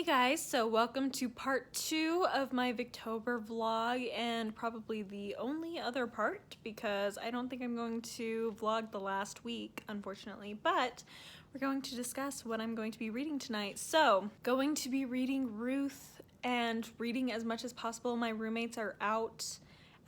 Guys, so welcome to part 2 of my Victober vlog, and probably the only other part because I don't think I'm going to vlog the last week, unfortunately, but we're going to discuss what I'm going to be reading tonight. So, going to be reading Ruth and reading as much as possible. My roommates are out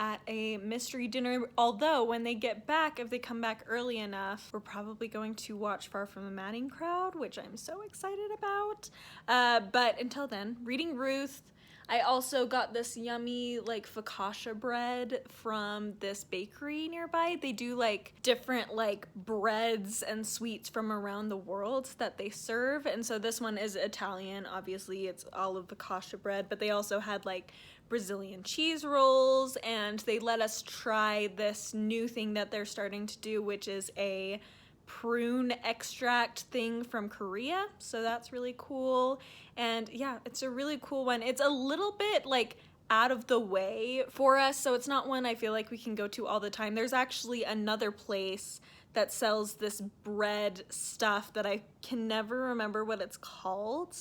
at a mystery dinner, although when they get back, if they come back early enough, we're probably going to watch Far From the Madding Crowd, which I'm so excited about. But until then, reading Ruth. I also got this yummy like focaccia bread from this bakery nearby. They do like different like breads and sweets from around the world that they serve, and so this one is Italian. Obviously it's all of focaccia bread, but they also had like Brazilian cheese rolls, and they let us try this new thing that they're starting to do, which is a prune extract thing from Korea. So that's really cool. And yeah, it's a really cool one. It's a little bit like out of the way for us, so it's not one I feel like we can go to all the time. There's actually another place that sells this bread stuff that I can never remember what it's called.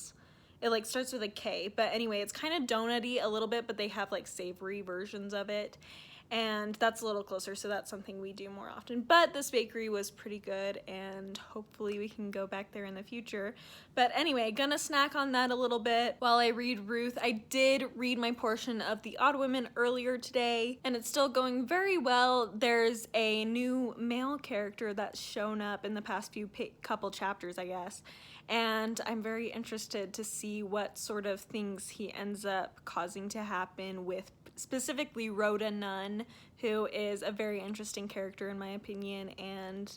It like starts with a K, but anyway, it's kind of donut-y a little bit, but they have like savory versions of it, and that's a little closer, so that's something we do more often. But this bakery was pretty good, and hopefully we can go back there in the future. But anyway, gonna snack on that a little bit while I read Ruth. I did read my portion of The Odd Women earlier today, and it's still going very well. There's a new male character that's shown up in the past few couple chapters, I guess, and I'm very interested to see what sort of things he ends up causing to happen with specifically Rhoda Nunn, who is a very interesting character in my opinion, and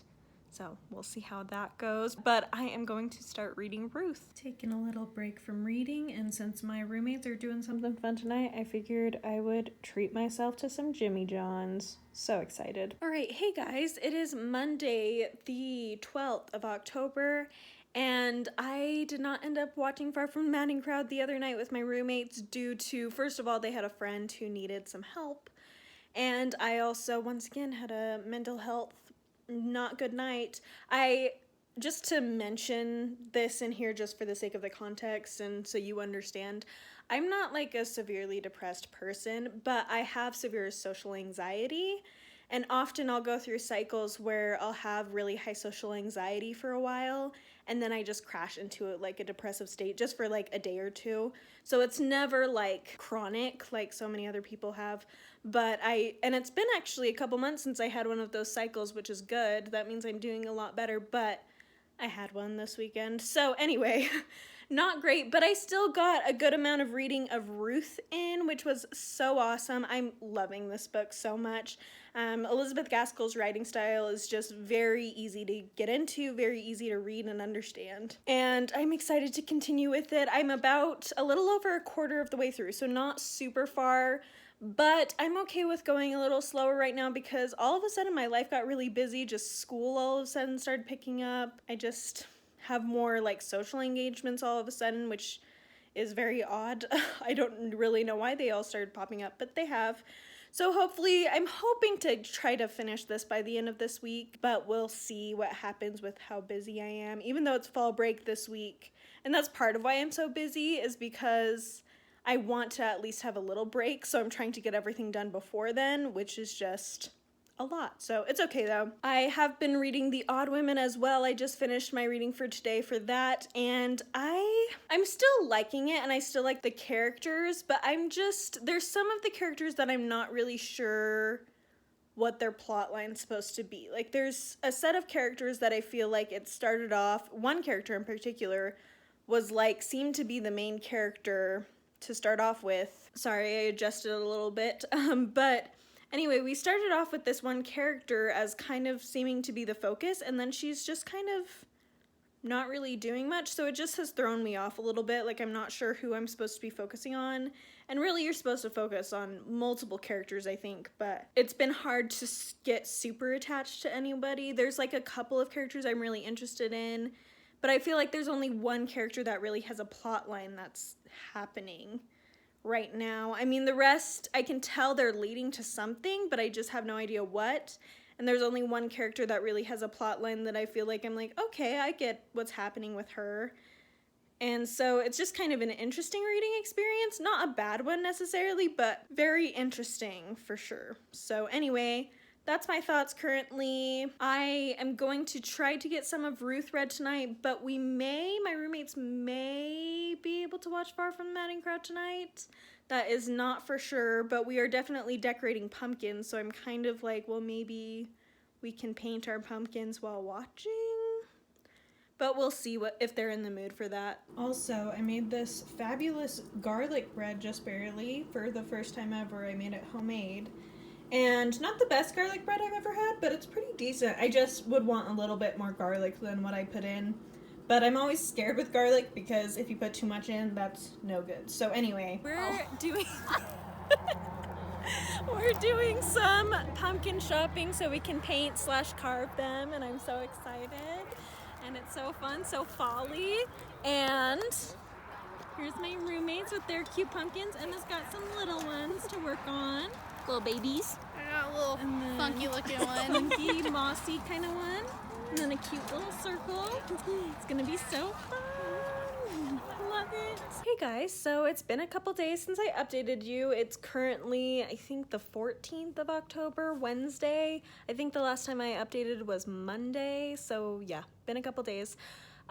so we'll see how that goes. But I am going to start reading Ruth. Taking a little break from reading, and since my roommates are doing something fun tonight, I figured I would treat myself to some Jimmy John's. So excited. Alright, hey guys, it is Monday the 12th of October, and I did not end up watching Far From the Madding Crowd the other night with my roommates due to, first of all, they had a friend who needed some help, and I also, once again, had a mental health not good night. Just to mention this in here just for the sake of the context and so you understand, I'm not like a severely depressed person, but I have severe social anxiety. And often I'll go through cycles where I'll have really high social anxiety for a while, and then I just crash into it like a depressive state just for like a day or two. So it's never like chronic like so many other people have. And it's been actually a couple months since I had one of those cycles, which is good. That means I'm doing a lot better, but I had one this weekend. So anyway, not great, but I still got a good amount of reading of Ruth in, which was so awesome. I'm loving this book so much. Elizabeth Gaskell's writing style is just very easy to get into, very easy to read and understand. And I'm excited to continue with it. I'm about a little over a quarter of the way through, so not super far, but I'm okay with going a little slower right now because all of a sudden my life got really busy. Just school all of a sudden started picking up. I just have more like social engagements all of a sudden, which is very odd. I don't really know why they all started popping up, but they have. So hopefully, I'm hoping to try to finish this by the end of this week, but we'll see what happens with how busy I am, even though it's fall break this week. And that's part of why I'm so busy, is because I want to at least have a little break, so I'm trying to get everything done before then, which is just a lot. So it's okay though. I have been reading The Odd Women as well. I just finished my reading for today for that, and I'm still liking it, and I still like the characters, but there's some of the characters that I'm not really sure what their plot line's supposed to be. Like there's a set of characters that I feel like it started off, one character in particular was like, seemed to be the main character to start off with. Sorry, I adjusted a little bit, but anyway, we started off with this one character as kind of seeming to be the focus, and then she's just kind of not really doing much, so it just has thrown me off a little bit. Like, I'm not sure who I'm supposed to be focusing on, and really you're supposed to focus on multiple characters, I think, but it's been hard to get super attached to anybody. There's like a couple of characters I'm really interested in, but I feel like there's only one character that really has a plot line that's happening right now. I mean, the rest, I can tell they're leading to something, but I just have no idea what. And there's only one character that really has a plot line that I feel like I'm like, okay, I get what's happening with her. And so it's just kind of an interesting reading experience. Not a bad one necessarily, but very interesting for sure. So anyway, that's my thoughts currently. I am going to try to get some of Ruth read tonight, but my roommates may be able to watch Far from the Madding Crowd tonight. That is not for sure, but we are definitely decorating pumpkins, so I'm kind of like, well, maybe we can paint our pumpkins while watching. But we'll see if they're in the mood for that. Also, I made this fabulous garlic bread just barely for the first time ever. I made it homemade. And not the best garlic bread I've ever had, but it's pretty decent. I just would want a little bit more garlic than what I put in. But I'm always scared with garlic because if you put too much in, that's no good. So anyway, we're doing some pumpkin shopping so we can paint/carve them, and I'm so excited. And it's so fun, so fall-y. And here's my roommates with their cute pumpkins, and it's got some little ones to work on. Little babies. I got a little funky looking one. Funky, mossy kind of one. And then a cute little circle. It's gonna be so fun. Love it. Hey guys, so it's been a couple days since I updated you. It's currently, I think, the 14th of October, Wednesday. I think the last time I updated was Monday. So yeah, been a couple days.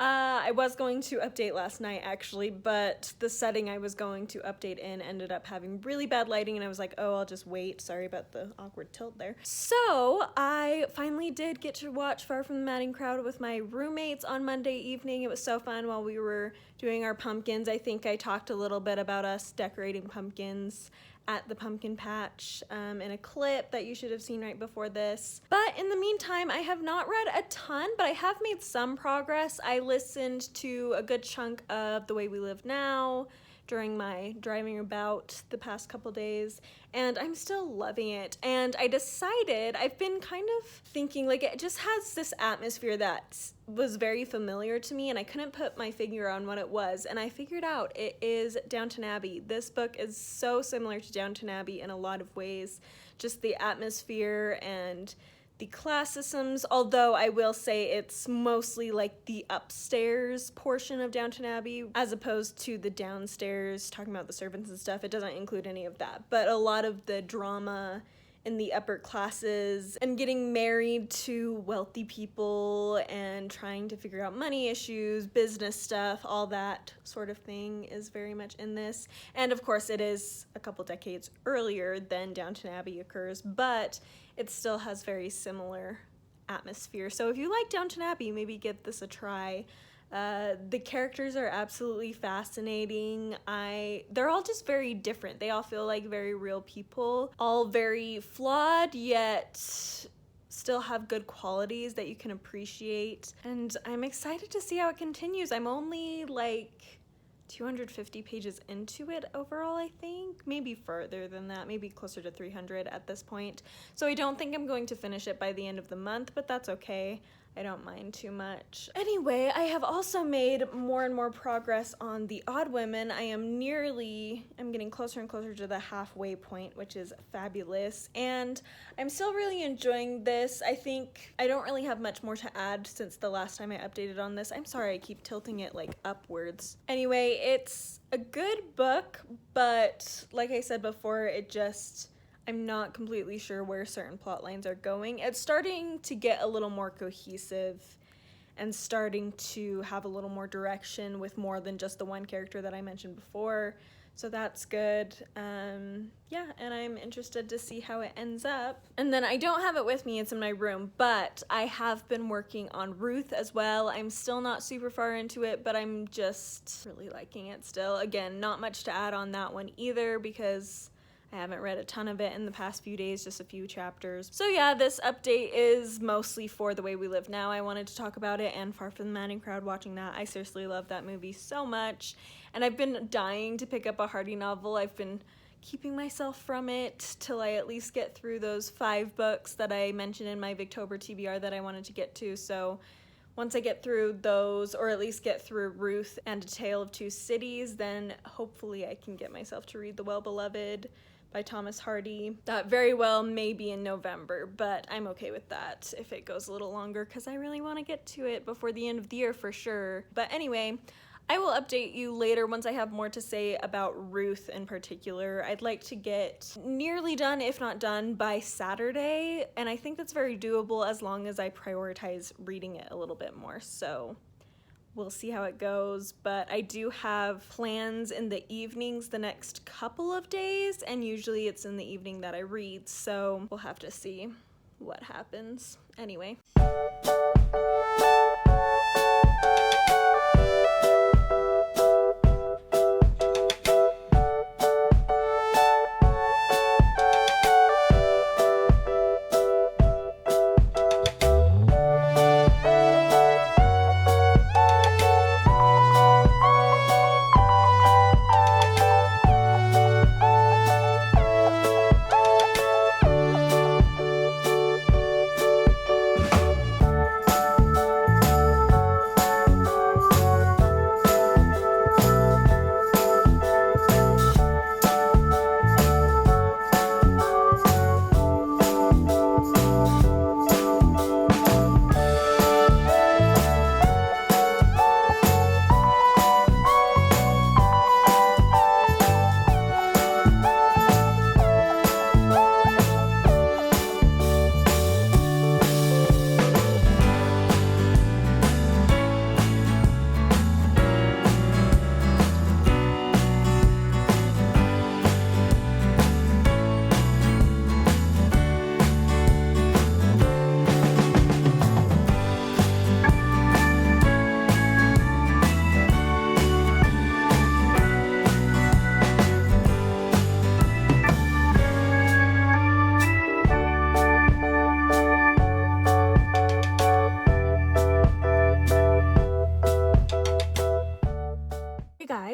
I was going to update last night actually, but the setting I was going to update in ended up having really bad lighting, and I was like, oh, I'll just wait. Sorry about the awkward tilt there. So I finally did get to watch Far from the Madding Crowd with my roommates on Monday evening. It was so fun while we were doing our pumpkins. I think I talked a little bit about us decorating pumpkins at the pumpkin patch in a clip that you should have seen right before this. But in the meantime, I have not read a ton, but I have made some progress. I listened to a good chunk of The Way We Live Now during my driving about the past couple days, and I'm still loving it. And I decided, I've been kind of thinking, like, it just has this atmosphere that was very familiar to me, and I couldn't put my finger on what it was, and I figured out it is Downton Abbey. This book is so similar to Downton Abbey in a lot of ways, just the atmosphere and the classisms, although I will say it's mostly like the upstairs portion of Downton Abbey as opposed to the downstairs, talking about the servants and stuff. It doesn't include any of that, but a lot of the drama in the upper classes and getting married to wealthy people and trying to figure out money issues, business stuff, all that sort of thing is very much in this. And of course it is a couple decades earlier than Downton Abbey occurs, but it still has very similar atmosphere. So if you like Downton Abbey, maybe give this a try. The characters are absolutely fascinating. They're all just very different. They all feel like very real people, all very flawed, yet still have good qualities that you can appreciate. And I'm excited to see how it continues. I'm only like 250 pages into it overall, I think. Maybe further than that, maybe closer to 300 at this point. So I don't think I'm going to finish it by the end of the month, but that's okay. I don't mind too much. Anyway, I have also made more and more progress on The Odd Women. I'm getting closer and closer to the halfway point, which is fabulous. And I'm still really enjoying this. I think I don't really have much more to add since the last time I updated on this. I'm sorry I keep tilting it like upwards. Anyway, it's a good book, but like I said before, I'm not completely sure where certain plot lines are going. It's starting to get a little more cohesive and starting to have a little more direction with more than just the one character that I mentioned before. So that's good. Yeah, and I'm interested to see how it ends up. And then I don't have it with me, it's in my room, but I have been working on Ruth as well. I'm still not super far into it, but I'm just really liking it still. Again, not much to add on that one either because I haven't read a ton of it in the past few days, just a few chapters. So yeah, this update is mostly for The Way We Live Now. I wanted to talk about it and Far from the Madding Crowd, watching that. I seriously love that movie so much. And I've been dying to pick up a Hardy novel. I've been keeping myself from it till I at least get through those 5 books that I mentioned in my Victober TBR that I wanted to get to. So once I get through those, or at least get through Ruth and A Tale of Two Cities, then hopefully I can get myself to read The Well-Beloved by Thomas Hardy. That very well may be in November, but I'm okay with that if it goes a little longer because I really want to get to it before the end of the year for sure. But anyway, I will update you later once I have more to say about Ruth in particular. I'd like to get nearly done, if not done, by Saturday, and I think that's very doable as long as I prioritize reading it a little bit more. So we'll see how it goes, but I do have plans in the evenings the next couple of days, and usually it's in the evening that I read, so we'll have to see what happens. Anyway.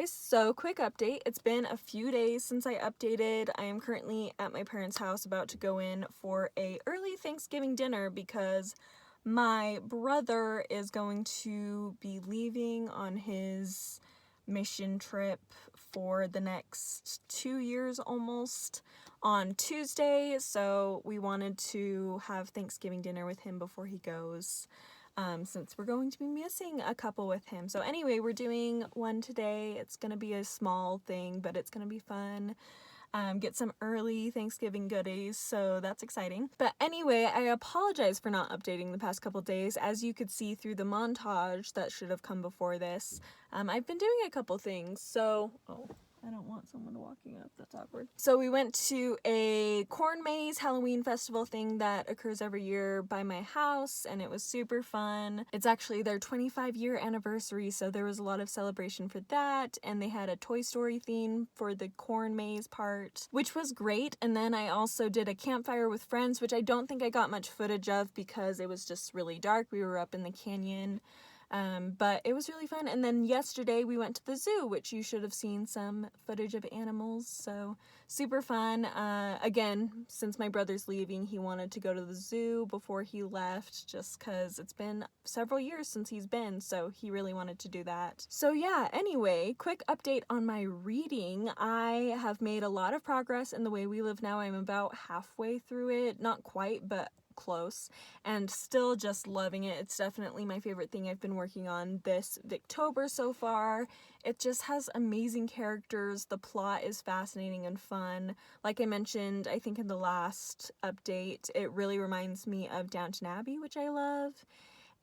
So quick update, it's been a few days since I updated. I am currently at my parents' house about to go in for a early Thanksgiving dinner because my brother is going to be leaving on his mission trip for the next 2 years almost on Tuesday, so we wanted to have Thanksgiving dinner with him before he goes. Since we're going to be missing a couple with him. So anyway, we're doing one today. It's going to be a small thing, but it's going to be fun. Get some early Thanksgiving goodies, so that's exciting. But anyway, I apologize for not updating the past couple days. As you could see through the montage that should have come before this, I've been doing a couple things, so... Oh, I don't want someone walking up. That's awkward. So we went to a corn maze Halloween festival thing that occurs every year by my house, and it was super fun. It's actually their 25-year anniversary, so there was a lot of celebration for that, and they had a Toy Story theme for the corn maze part, which was great. And then I also did a campfire with friends, which I don't think I got much footage of because it was just really dark. We were up in the canyon. But it was really fun. And then yesterday we went to the zoo, which you should have seen some footage of animals, so super fun. Again, since my brother's leaving, he wanted to go to the zoo before he left, just because it's been several years since he's been, so he really wanted to do that. So yeah, anyway, quick update on my reading. I have made a lot of progress in The Way We Live Now. I'm about halfway through it, not quite, but close, and still just loving it. It's definitely my favorite thing I've been working on this Victober so far. It just has amazing characters. The plot is fascinating and fun. Like I mentioned, I think in the last update, it really reminds me of Downton Abbey, which I love.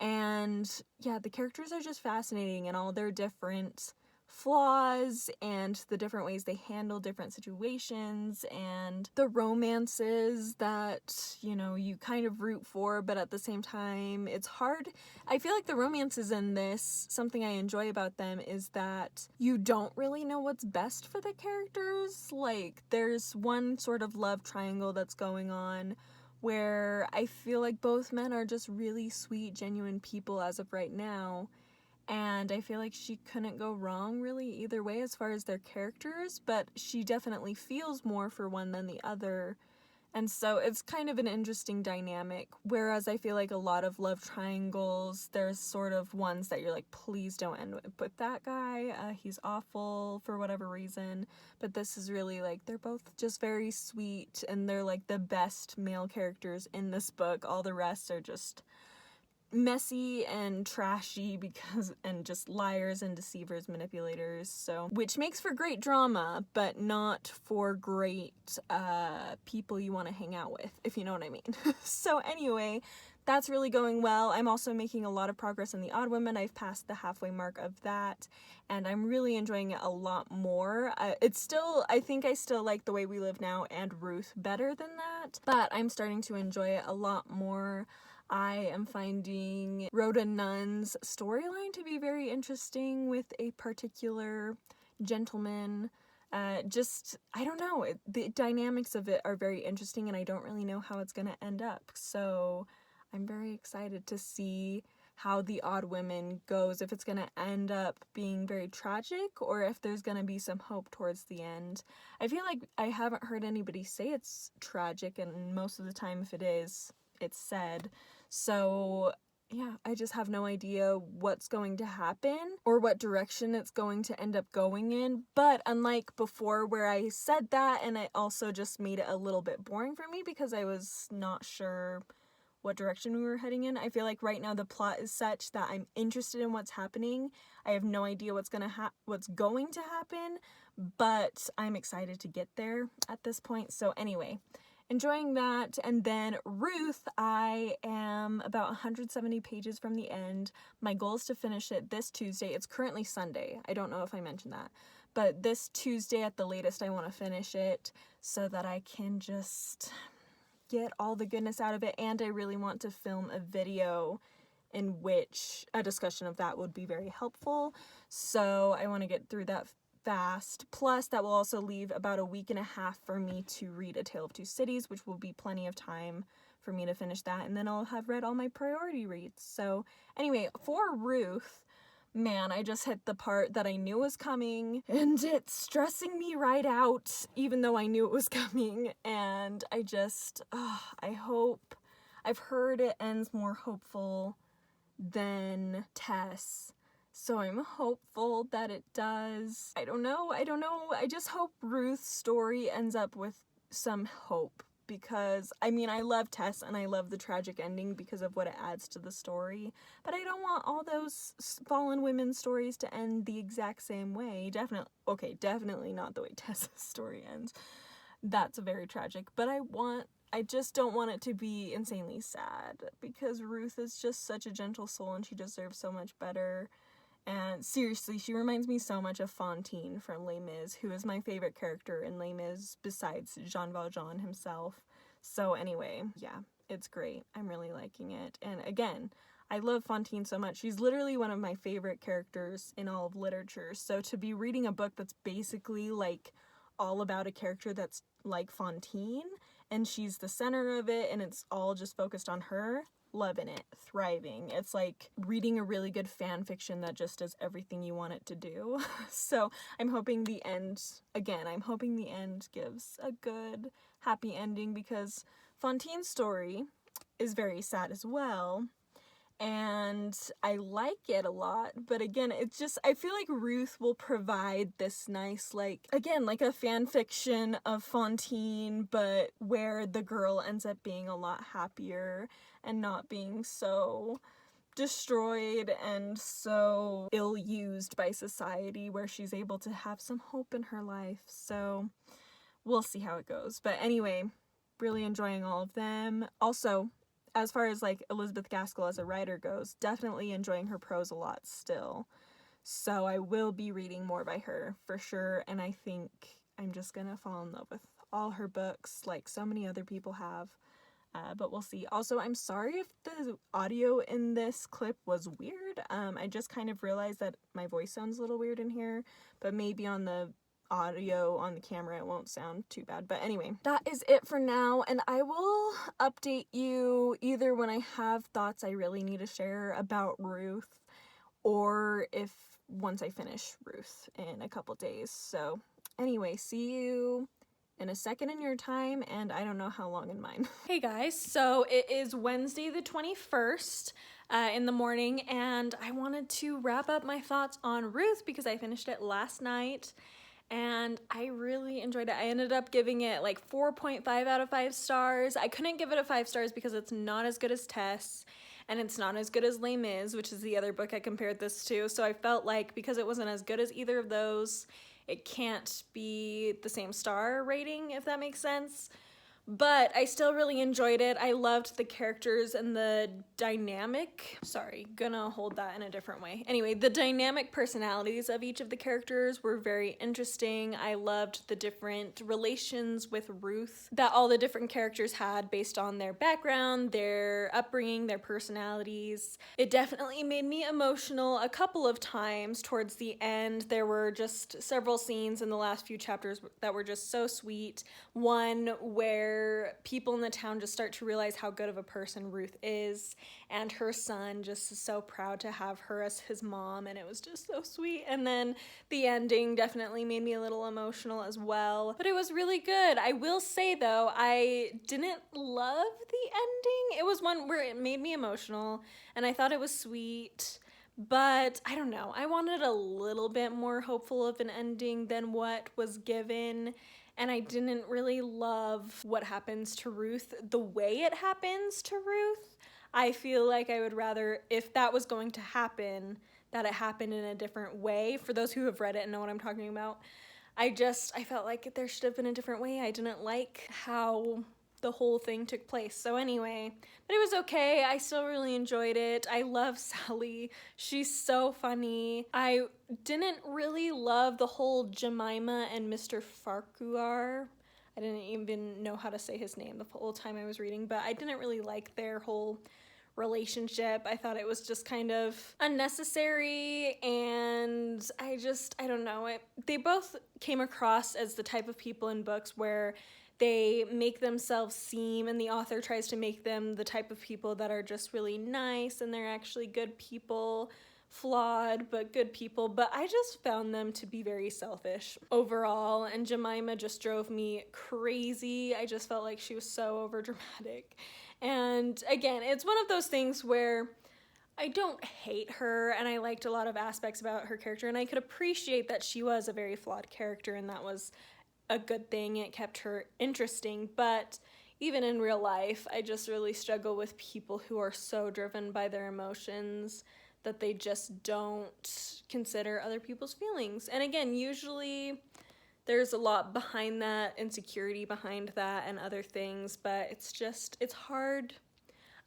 And yeah, the characters are just fascinating, and all their different flaws and the different ways they handle different situations and the romances that, you know, you kind of root for, but at the same time it's hard. I feel like the romances in this, something I enjoy about them is that you don't really know what's best for the characters. Like, there's one sort of love triangle that's going on where I feel like both men are just really sweet, genuine people as of right now. And I feel like she couldn't go wrong really either way as far as their characters, but she definitely feels more for one than the other. And so it's kind of an interesting dynamic, whereas I feel like a lot of love triangles, there's sort of ones that you're like, please don't end with that guy, he's awful for whatever reason. But this is really like, they're both just very sweet, and they're like the best male characters in this book. All the rest are just messy and trashy and just liars and deceivers, manipulators, so, which makes for great drama, but not for great people you want to hang out with, if you know what I mean. So anyway, that's really going well. I'm also making a lot of progress in The Odd Women. I've passed the halfway mark of that, and I'm really enjoying it a lot more. I think I still like The Way We Live Now and Ruth better than that, but I'm starting to enjoy it a lot more. I am finding Rhoda Nunn's storyline to be very interesting with a particular gentleman. I don't know, the dynamics of it are very interesting, and I don't really know how it's going to end up, so I'm very excited to see how The Odd Women goes, if it's going to end up being very tragic or if there's going to be some hope towards the end. I feel like I haven't heard anybody say it's tragic, and most of the time if it is, it's said. So yeah, I just have no idea what's going to happen or what direction it's going to end up going in. But unlike before where I said that, and it also just made it a little bit boring for me because I was not sure what direction we were heading in, I feel like right now the plot is such that I'm interested in what's happening. I have no idea what's going to happen, but I'm excited to get there at this point. So anyway, enjoying that. And then Ruth, I am about 170 pages from the end. My goal is to finish it this Tuesday. It's currently Sunday. I don't know if I mentioned that, but this Tuesday at the latest I want to finish it so that I can just get all the goodness out of it. And I really want to film a video in which a discussion of that would be very helpful. So I want to get through that fast. Plus, that will also leave about a week and a half for me to read A Tale of Two Cities, which will be plenty of time for me to finish that. And then I'll have read all my priority reads. So anyway, for Ruth, man, I just hit the part that I knew was coming, and it's stressing me right out, even though I knew it was coming. And I hope, I've heard it ends more hopeful than Tess, so I'm hopeful that it does. I don't know. I just hope Ruth's story ends up with some hope, because I love Tess and I love the tragic ending because of what it adds to the story, but I don't want all those fallen women's stories to end the exact same way. Definitely not the way Tess's story ends. That's very tragic, but I just don't want it to be insanely sad, because Ruth is just such a gentle soul and she deserves so much better. And seriously, she reminds me so much of Fantine from Les Mis, who is my favorite character in Les Mis besides Jean Valjean himself. So anyway, yeah, it's great. I'm really liking it. And again, I love Fantine so much. She's literally one of my favorite characters in all of literature. So to be reading a book that's basically like all about a character that's like Fantine, and she's the center of it, and it's all just focused on her, loving it, thriving. It's like reading a really good fan fiction that just does everything you want it to do. So I'm hoping the end gives a good, happy ending, because Fantine's story is very sad as well, and I like it a lot, but again, it's just, I feel like Ruth will provide this nice, like a fan fiction of Fantine, but where the girl ends up being a lot happier and not being so destroyed and so ill-used by society, where she's able to have some hope in her life. So we'll see how it goes. But anyway, really enjoying all of them. Also, as far as like Elizabeth Gaskell as a writer goes, definitely enjoying her prose a lot still. So I will be reading more by her for sure, and I think I'm just gonna fall in love with all her books like so many other people have. But we'll see. Also, I'm sorry if the audio in this clip was weird. I just kind of realized that my voice sounds a little weird in here, but maybe on the audio on the camera it won't sound too bad. But anyway, that is it for now, and I will update you either when I have thoughts I really need to share about Ruth, or if once I finish Ruth in a couple days. So anyway, see you in a second in your time, and I don't know how long in mine. Hey guys, so it is Wednesday the 21st in the morning, and I wanted to wrap up my thoughts on Ruth because I finished it last night and I really enjoyed it. I ended up giving it like 4.5 out of 5 stars. I couldn't give it a 5 stars because it's not as good as Tess, and it's not as good as Les Mis, which is the other book I compared this to. So I felt like because it wasn't as good as either of those, it can't be the same star rating, if that makes sense. But I still really enjoyed it. I loved the characters and the dynamic. Sorry, gonna hold that in a different way. Anyway, the dynamic personalities of each of the characters were very interesting. I loved the different relations with Ruth that all the different characters had based on their background, their upbringing, their personalities. It definitely made me emotional a couple of times towards the end. There were just several scenes in the last few chapters that were just so sweet. One where people in the town just start to realize how good of a person Ruth is, and her son just is so proud to have her as his mom, and it was just so sweet. And then the ending definitely made me a little emotional as well, but it was really good. I will say though, I didn't love the ending. It was one where it made me emotional, and I thought it was sweet, but I don't know. I wanted a little bit more hopeful of an ending than what was given. And I didn't really love what happens to Ruth, the way it happens to Ruth. I feel like I would rather, if that was going to happen, that it happened in a different way. For those who have read it and know what I'm talking about, I felt like there should have been a different way. I didn't like how the whole thing took place. So anyway, but it was okay. I still really enjoyed it. I love Sally. She's so funny. I didn't really love the whole Jemima and Mr. Farquhar. I didn't even know how to say his name the whole time I was reading, but I didn't really like their whole relationship. I thought it was just kind of unnecessary, and I don't know. They both came across as the type of people in books where they make themselves seem, and the author tries to make them the type of people that are just really nice, and they're actually good people, flawed, but good people. But I just found them to be very selfish overall, and Jemima just drove me crazy. I just felt like she was so overdramatic. And again, it's one of those things where I don't hate her, and I liked a lot of aspects about her character, and I could appreciate that she was a very flawed character, and that was a good thing. It kept her interesting. But even in real life, I just really struggle with people who are so driven by their emotions that they just don't consider other people's feelings. And again, usually there's a lot behind that, insecurity behind that, and other things, but it's hard.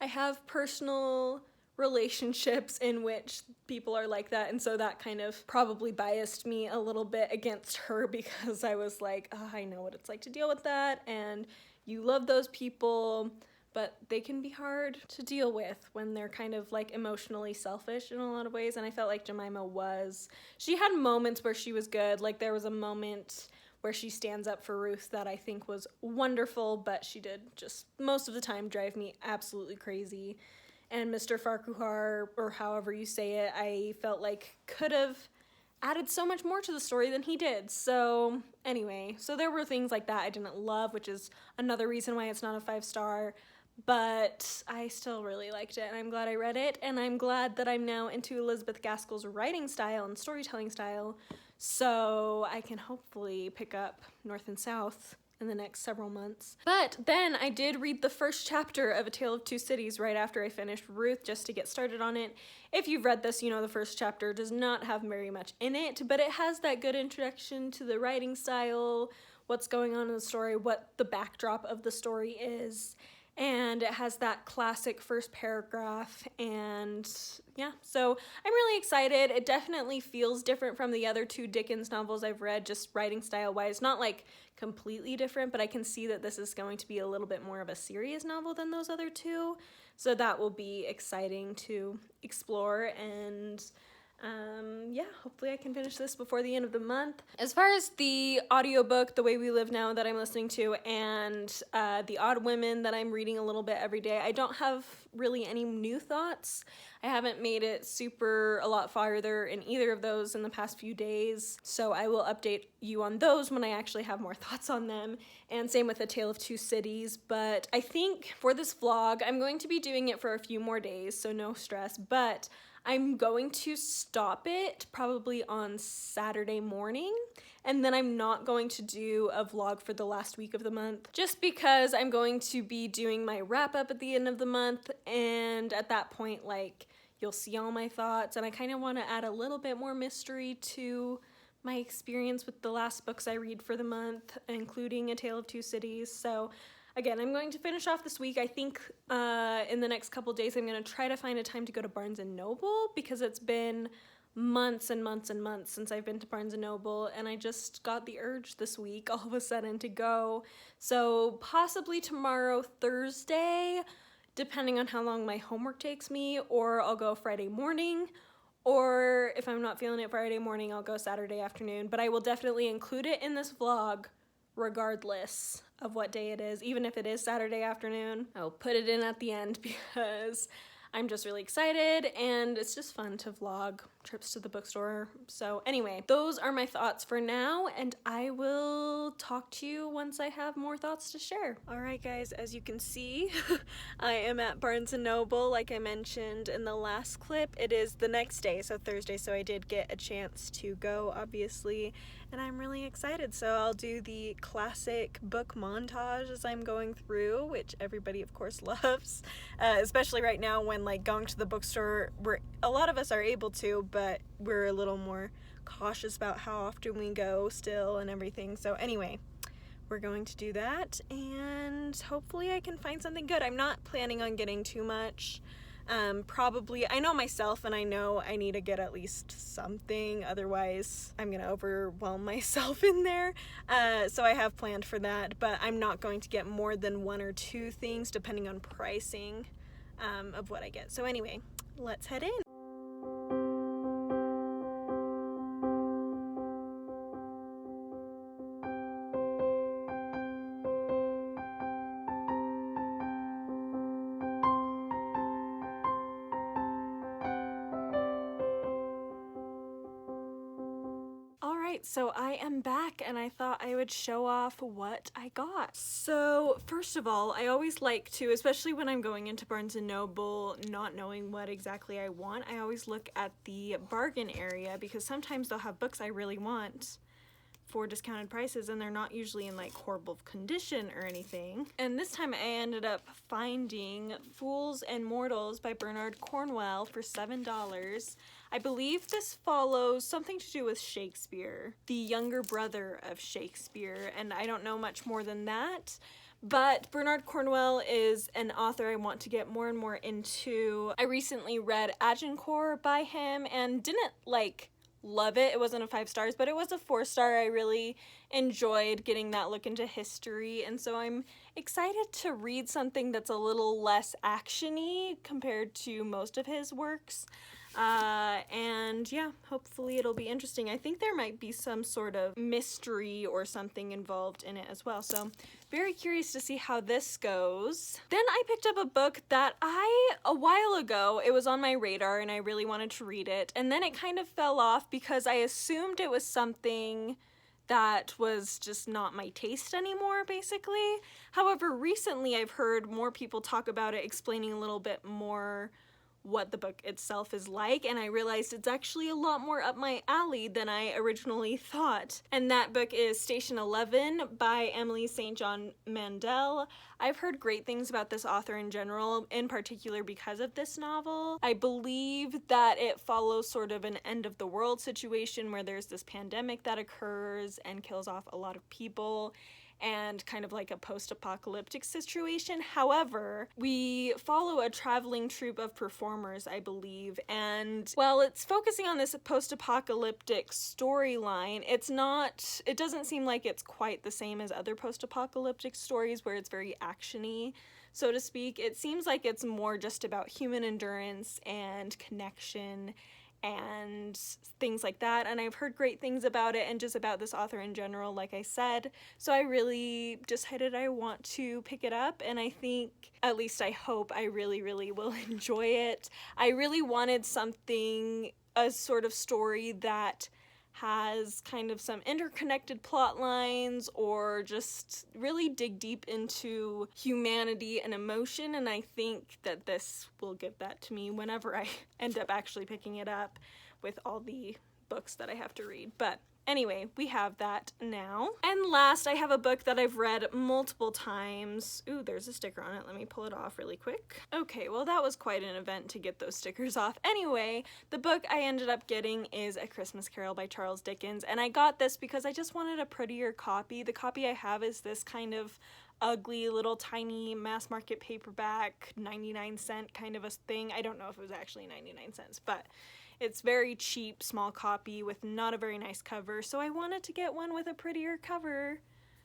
I have personal relationships in which people are like that, and so that kind of probably biased me a little bit against her, because I was like, oh, I know what it's like to deal with that, and you love those people, but they can be hard to deal with when they're kind of like emotionally selfish in a lot of ways. And I felt like Jemima was. She had moments where she was good. Like there was a moment where she stands up for Ruth that I think was wonderful, but she did just most of the time drive me absolutely crazy. And Mr. Farquhar, or however you say it, I felt like could have added so much more to the story than he did. So anyway, so there were things like that I didn't love, which is another reason why it's not a 5-star, but I still really liked it, and I'm glad I read it, and I'm glad that I'm now into Elizabeth Gaskell's writing style and storytelling style, so I can hopefully pick up North and South in the next several months. But then I did read the first chapter of A Tale of Two Cities right after I finished Ruth, just to get started on it. If you've read this, you know the first chapter does not have very much in it, but it has that good introduction to the writing style, what's going on in the story, what the backdrop of the story is, and it has that classic first paragraph, and yeah, so I'm really excited. It definitely feels different from the other two Dickens novels I've read, just writing style-wise. Not like completely different, but I can see that this is going to be a little bit more of a serious novel than those other two, so that will be exciting to explore, and yeah, hopefully I can finish this before the end of the month. As far as the audiobook, The Way We Live Now, that I'm listening to, and The Odd Women that I'm reading a little bit every day, I don't have really any new thoughts. I haven't made it a lot farther in either of those in the past few days, so I will update you on those when I actually have more thoughts on them, and same with A Tale of Two Cities. But I think for this vlog, I'm going to be doing it for a few more days, so no stress, but I'm going to stop it probably on Saturday morning, and then I'm not going to do a vlog for the last week of the month, just because I'm going to be doing my wrap up at the end of the month, and at that point, like, you'll see all my thoughts, and I kind of want to add a little bit more mystery to my experience with the last books I read for the month, including A Tale of Two Cities. So again, I'm going to finish off this week. I think in the next couple days I'm going to try to find a time to go to Barnes & Noble, because it's been months and months and months since I've been to Barnes & Noble, and I just got the urge this week all of a sudden to go. So possibly tomorrow, Thursday, depending on how long my homework takes me, or I'll go Friday morning, or if I'm not feeling it Friday morning, I'll go Saturday afternoon. But I will definitely include it in this vlog regardless of what day it is, even if it is Saturday afternoon. I'll put it in at the end because I'm just really excited, and it's just fun to vlog trips to the bookstore. So anyway, those are my thoughts for now, and I will talk to you once I have more thoughts to share. All right, guys, as you can see, I am at Barnes & Noble, like I mentioned in the last clip. It is the next day, so Thursday, so I did get a chance to go, obviously, and I'm really excited. So I'll do the classic book montage as I'm going through, which everybody, of course, loves, especially right now when, like, going to the bookstore, a lot of us are able to, but we're a little more cautious about how often we go still and everything. So anyway, we're going to do that, and hopefully I can find something good. I'm not planning on getting too much. Probably, I know myself, and I know I need to get at least something, otherwise I'm gonna overwhelm myself in there. So I have planned for that, but I'm not going to get more than 1 or 2 things depending on pricing of what I get. So anyway, let's head in. So I am back, and I thought I would show off what I got. So first of all, I always like to, especially when I'm going into Barnes & Noble not knowing what exactly I want, I always look at the bargain area, because sometimes they'll have books I really want for discounted prices, and they're not usually in like horrible condition or anything. And this time I ended up finding Fools and Mortals by Bernard Cornwell for $7. I believe this follows something to do with Shakespeare, the younger brother of Shakespeare, and I don't know much more than that. But Bernard Cornwell is an author I want to get more and more into. I recently read Agincourt by him and didn't love it. It wasn't a 5 stars, but it was a 4-star. I really enjoyed getting that look into history, and so I'm excited to read something that's a little less action-y compared to most of his works. And yeah, hopefully it'll be interesting. I think there might be some sort of mystery or something involved in it as well, so very curious to see how this goes. Then I picked up a book that a while ago, it was on my radar and I really wanted to read it, and then it kind of fell off because I assumed it was something that was just not my taste anymore, basically. However, recently I've heard more people talk about it, explaining a little bit more what the book itself is like, and I realized it's actually a lot more up my alley than I originally thought. And that book is Station 11 by Emily St. John Mandel. I've heard great things about this author in general, in particular because of this novel. I believe that it follows sort of an end of the world situation where there's this pandemic that occurs and kills off a lot of people, and kind of like a post-apocalyptic situation. However, we follow a traveling troupe of performers, I believe, and while it's focusing on this post-apocalyptic storyline, it doesn't seem like it's quite the same as other post-apocalyptic stories where it's very action-y, so to speak. It seems like it's more just about human endurance and connection and things like that, and I've heard great things about it and just about this author in general, like I said, so I really decided I want to pick it up, and I think, at least I hope, I really, really will enjoy it. I really wanted a sort of story that has kind of some interconnected plot lines, or just really dig deep into humanity and emotion, and I think that this will give that to me whenever I end up actually picking it up with all the books that I have to read. But anyway, we have that now. And last, I have a book that I've read multiple times. Ooh, there's a sticker on it. Let me pull it off really quick. Okay, well that was quite an event to get those stickers off. Anyway, the book I ended up getting is A Christmas Carol by Charles Dickens, and I got this because I just wanted a prettier copy. The copy I have is this kind of ugly little tiny mass market paperback 99-cent kind of a thing. I don't know if it was actually 99 cents, but it's very cheap, small copy with not a very nice cover, so I wanted to get one with a prettier cover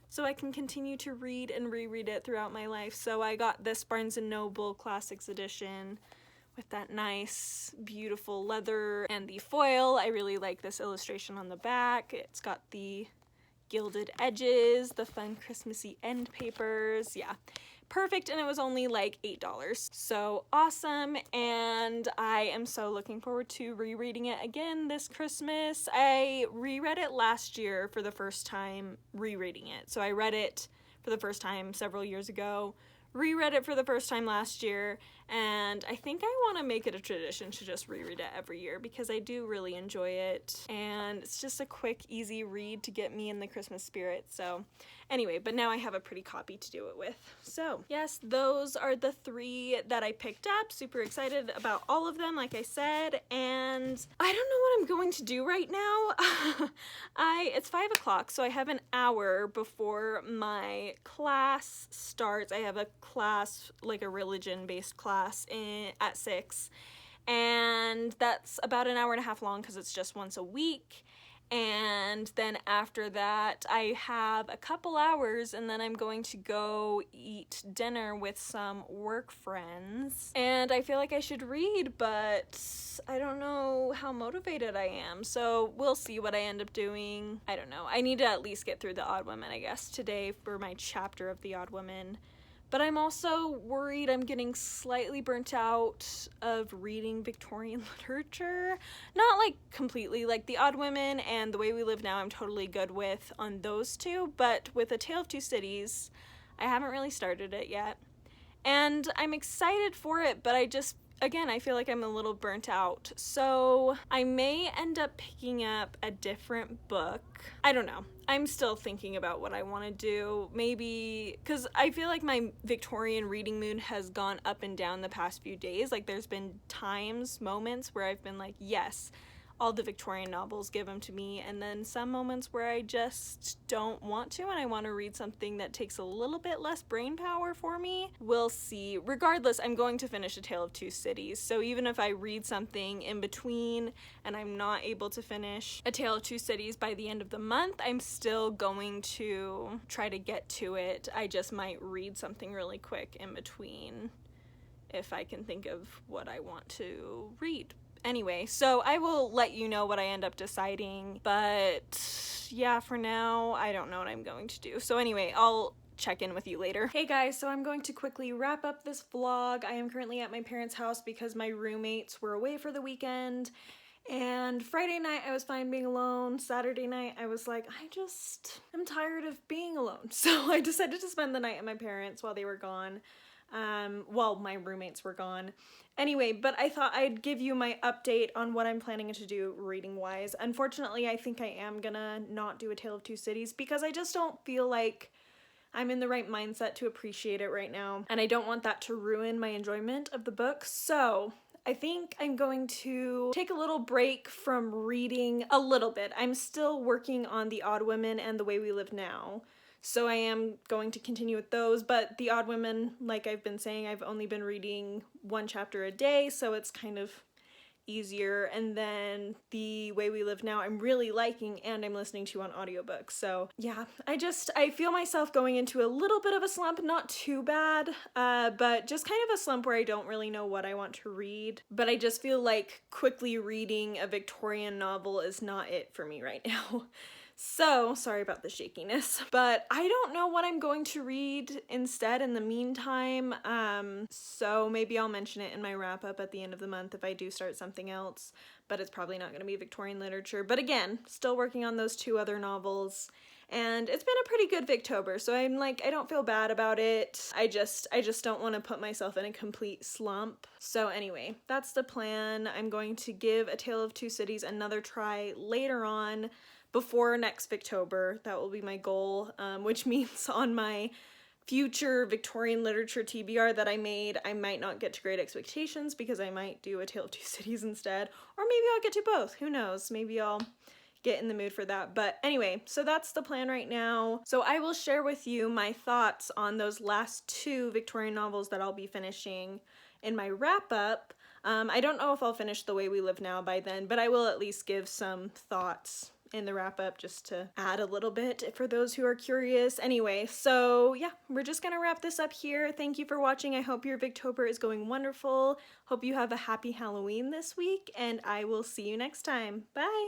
so I can continue to read and reread it throughout my life. So I got this Barnes & Noble Classics edition with that nice, beautiful leather and the foil. I really like this illustration on the back. It's got the gilded edges, the fun Christmassy end papers. Yeah, perfect, and it was only like $8. So awesome, and I am so looking forward to rereading it again this Christmas. I reread it last year for the first time rereading it. So I read it for the first time several years ago, reread it for the first time last year, and I think I want to make it a tradition to just reread it every year because I do really enjoy it, and it's just a quick, easy read to get me in the Christmas spirit. So anyway, but now I have a pretty copy to do it with. So yes, those are the 3 that I picked up. Super excited about all of them, like I said, and I don't know what I'm going to do right now. It's 5 o'clock, so I have an hour before my class starts. I have a class, like a religion-based class at 6, and that's about an hour and a half long because it's just once a week. And then after that I have a couple hours, and then I'm going to go eat dinner with some work friends, and I feel like I should read, but I don't know how motivated I am, so we'll see what I end up doing. I don't know. I need to at least get through The Odd Woman, I guess, today for my chapter of The Odd Woman. But I'm also worried I'm getting slightly burnt out of reading Victorian literature. Not like completely, like The Odd Women and The Way We Live Now I'm totally good with on those 2, but with A Tale of Two Cities, I haven't really started it yet. And I'm excited for it, but I feel like I'm a little burnt out. So I may end up picking up a different book. I don't know. I'm still thinking about what I want to do. Maybe, because I feel like my Victorian reading mood has gone up and down the past few days. Like there's been moments where I've been like, yes, all the Victorian novels, give them to me, and then some moments where I just don't want to, and I want to read something that takes a little bit less brain power for me. We'll see. Regardless, I'm going to finish A Tale of Two Cities, so even if I read something in between and I'm not able to finish A Tale of Two Cities by the end of the month, I'm still going to try to get to it. I just might read something really quick in between if I can think of what I want to read. Anyway, so I will let you know what I end up deciding, but yeah, for now, I don't know what I'm going to do. So anyway, I'll check in with you later. Hey guys, so I'm going to quickly wrap up this vlog. I am currently at my parents' house because my roommates were away for the weekend, and Friday night I was fine being alone. Saturday night I was like, I'm tired of being alone. So I decided to spend the night at my parents while they were gone. While my roommates were gone. Anyway, but I thought I'd give you my update on what I'm planning to do reading-wise. Unfortunately, I think I am gonna not do A Tale of Two Cities because I just don't feel like I'm in the right mindset to appreciate it right now, and I don't want that to ruin my enjoyment of the book. So I think I'm going to take a little break from reading a little bit. I'm still working on The Odd Women and The Way We Live Now, so I am going to continue with those, but The Odd Women, like I've been saying, I've only been reading 1 chapter a day, so it's kind of easier. And then The Way We Live Now I'm really liking, and I'm listening to on audiobooks. So yeah, I feel myself going into a little bit of a slump, not too bad, but just kind of a slump where I don't really know what I want to read. But I just feel like quickly reading a Victorian novel is not it for me right now. So, sorry about the shakiness, but I don't know what I'm going to read instead in the meantime, so maybe I'll mention it in my wrap-up at the end of the month if I do start something else, but it's probably not going to be Victorian literature. But again, still working on those 2 other novels, and it's been a pretty good Victober, so I'm like, I don't feel bad about it. I just don't want to put myself in a complete slump. So anyway, that's the plan. I'm going to give A Tale of Two Cities another try later on, before next Victober. That will be my goal, which means on my future Victorian literature TBR that I made, I might not get to Great Expectations because I might do A Tale of Two Cities instead, or maybe I'll get to both. Who knows? Maybe I'll get in the mood for that. But anyway, so that's the plan right now. So I will share with you my thoughts on those last 2 Victorian novels that I'll be finishing in my wrap-up. I don't know if I'll finish The Way We Live Now by then, but I will at least give some thoughts in the wrap-up just to add a little bit for those who are curious. Anyway, so yeah, we're just gonna wrap this up here. Thank you for watching. I hope your Victober is going wonderful. Hope you have a happy Halloween this week, and I will see you next time. Bye!